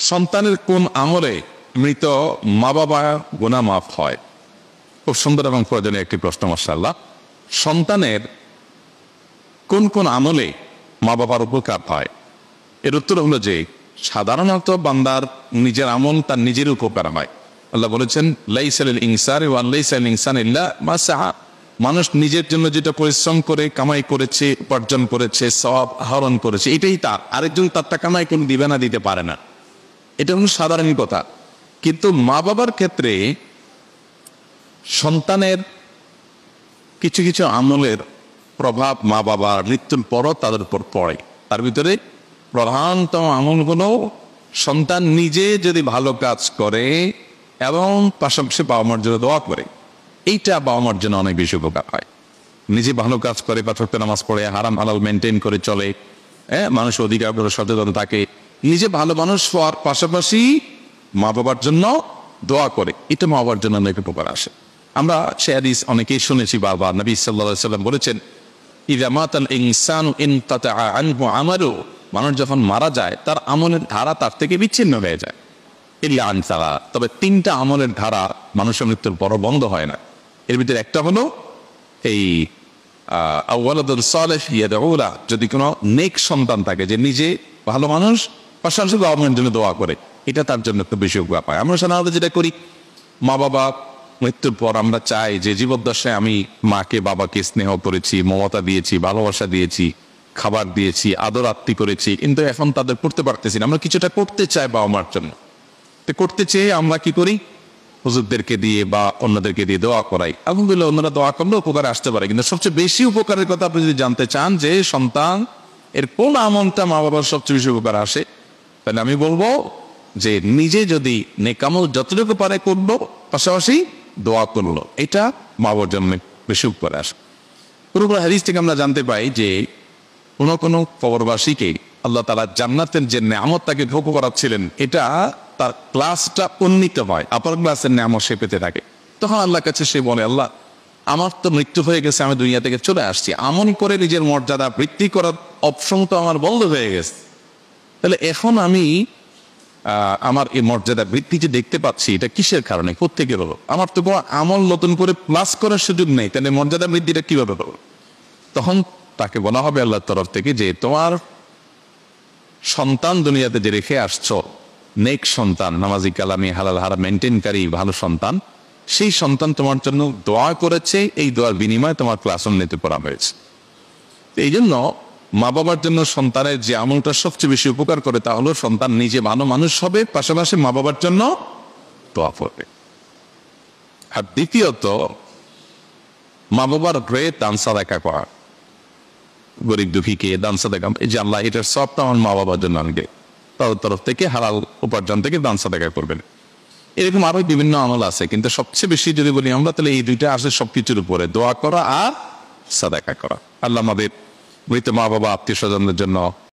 সন্তানের কোন আমলে মৃত মা বাবা গুনাহ মাফ হয়? খুব সুন্দর এবং প্রয়োজনীয় একটি প্রশ্ন। মাশাআল্লাহ। সন্তানের কোন কোন আমলে মা বাবার উপকার হয়? এর উত্তর হলো যে সাধারণত বান্দার নিজের আমল তার নিজের উপকার হয়। আল্লাহ বলেছেন, লাইসা লিল ইনসানি ওয়া লাইসা লিল ইনসানি ইল্লা মা সাআ। মানুষ নিজের জন্য যেটা পরিশ্রম করে কামাই করেছে, উপার্জন করেছে, সওয়াব আহরণ করেছে, এটাই তার। আরেকজন তারটা কামাই করে দিবে না, দিতে পারে না। এটা হলো সাধারণ কথা। কিন্তু মা বাবার ক্ষেত্রে সন্তানের কিছু কিছু আমলের প্রভাব মা বাবার মৃত্যুর পরও তাদের উপর পড়ে। তার ভিতরে প্রধানতম আমলগুলো, সন্তান নিজে যদি ভালো কাজ করে এবং পাশাপাশি বাবা মার জন্য দোয়া করে, এইটা বাবা মার জন্য অনেক বেশি উপকার হয়। নিজে ভালো কাজ করে, পাঁচ ওয়াক্ত নামাজ পড়ে, হারাম হালাল মেনটেন করে চলে, মানুষ অধিকার সচেতন থাকে, নিজে ভালো মানুষ হওয়ার পাশাপাশি মা বাবার জন্য দোয়া করে, এটা মা বাবার জন্য অনেক উপকার আসে। আমরা সে হাদিস অনেকেই শুনেছি বারবার। নবী সাল্লাল্লাহু আলাইহি ওয়াসাল্লাম বলেছেন, ইযা মাতাল ইনসানু ইনকাতাআ আনহু আমালু, মানুষ যখন মারা যায় তার আমলের ধারা তার থেকে বিচ্ছিন্ন হয়ে যায়। ইল্লা আন সালা, তবে তিনটা আমলের ধারা মানুষের মৃত্যুর পর বন্ধ হয় না। এর ভিতরে একটা হলো এই আওয়ালাদুল সালেহ ইয়াদউ লা, যদি কোনো নেক সন্তান থাকে যে নিজে ভালো মানুষ, পাশাপাশি বাবা মায়ের জন্য দোয়া করে, এটা তার জন্য একটু বেশি উপকার পায়। আমরা সাধারণত যেটা করি, মা বাবা মৃত্যুর পর আমরা চাই যে জীবদ্দশায় আমি মাকে বাবাকে স্নেহ করেছি, মমতা দিয়েছি, ভালোবাসা দিয়েছি, খাবার দিয়েছি, আদর আত্মি করেছি, কিন্তু এখন তাদের করতে পারতেছি না। আমরা কিছুটা করতে চাই বাবা মার জন্য, তো করতে চেয়ে আমরা কি করি, হুজুরদেরকে দিয়ে বা অন্যদেরকে দিয়ে দোয়া করাই। আলহামদুলিল্লাহ, অন্যরা দোয়া করলে উপকারে আসতে পারে। কিন্তু সবচেয়ে বেশি উপকারের কথা আপনি যদি জানতে চান যে সন্তান এর কোন আমলটা মা বাবার সবচেয়ে বেশি উপকার আসে, তাহলে আমি বলবো যে নিজে যদি নেকামল যতটুকু পারে করলো, পাশাপাশি দোয়া করলো, এটা মা বাবার জন্য বেশি উপকার আসে। পুরো হাদিস থেকে আমরা জানতে পাই যে কোনো কোনো কবরবাসীকে আল্লাহ তাআলা জান্নাতের যে নেয়ামত তাকে ভোগ করাচ্ছিলেন, এটা তার ক্লাসটা উন্নীত হয়, আপার ক্লাসের নেয়ামত সে পেতে থাকে। তখন আল্লাহর কাছে সে বলে, আল্লাহ আমার তো মৃত্যু হয়ে গেছে, আমি দুনিয়া থেকে চলে আসছি, আমন করে নিজের মর্যাদা বৃদ্ধি করার অপশন তো আমার বন্ধ হয়ে গেছে, তাহলে এখন আমি আমার এই মর্যাদা বৃদ্ধি যে দেখতে পাচ্ছি, এটা কিসের কারণে, কোত্থেকে হলো? আমার তো কোনো আমল নতুন করে প্লাস করার সুযোগ নেই, তাহলে মর্যাদা বৃদ্ধিটা কিভাবে হলো? তখন তাকে বলা হবে আল্লাহর তরফ থেকে যে তোমার সন্তান দুনিয়াতে যে রেখে আসছো, নেক সন্তান, নামাজি, কালামি, হালাল হারাম মেনটেনকারী ভালো সন্তান, সেই সন্তান তোমার জন্য দোয়া করেছে, এই দোয়ার বিনিময়ে তোমার ক্লাস উন্নীত করা হয়েছে। এই জন্য মা বাবার জন্য সন্তানের যে আমলটা সবচেয়ে বেশি উপকার করে, তা হলো সন্তান নিজে ভালো মানুষ হবে, পাশাপাশি মা বাবার জন্য দোয়া করবে। আর দ্বিতীয়ত, মা বাবার হয়ে দান সাদাকা করা, গরিব দুঃখীকে দান সাদাকা, এই যে আল্লাহ এটার সবটা আমার মা বাবার জন্য আনবে, তাদের তরফ থেকে হালাল উপার্জন থেকে দান সাদাকা করবেন। এরকম আরো বিভিন্ন আমল আছে, কিন্তু সবচেয়ে বেশি যদি বলি আমরা, তাহলে এই দুইটা আসে সবকিছুর উপরে, দোয়া করা আর সাদাকা করা। আল্লাহ আমাদের মৃত মা বাবা, আত্মীয় স্বজনদের জন্য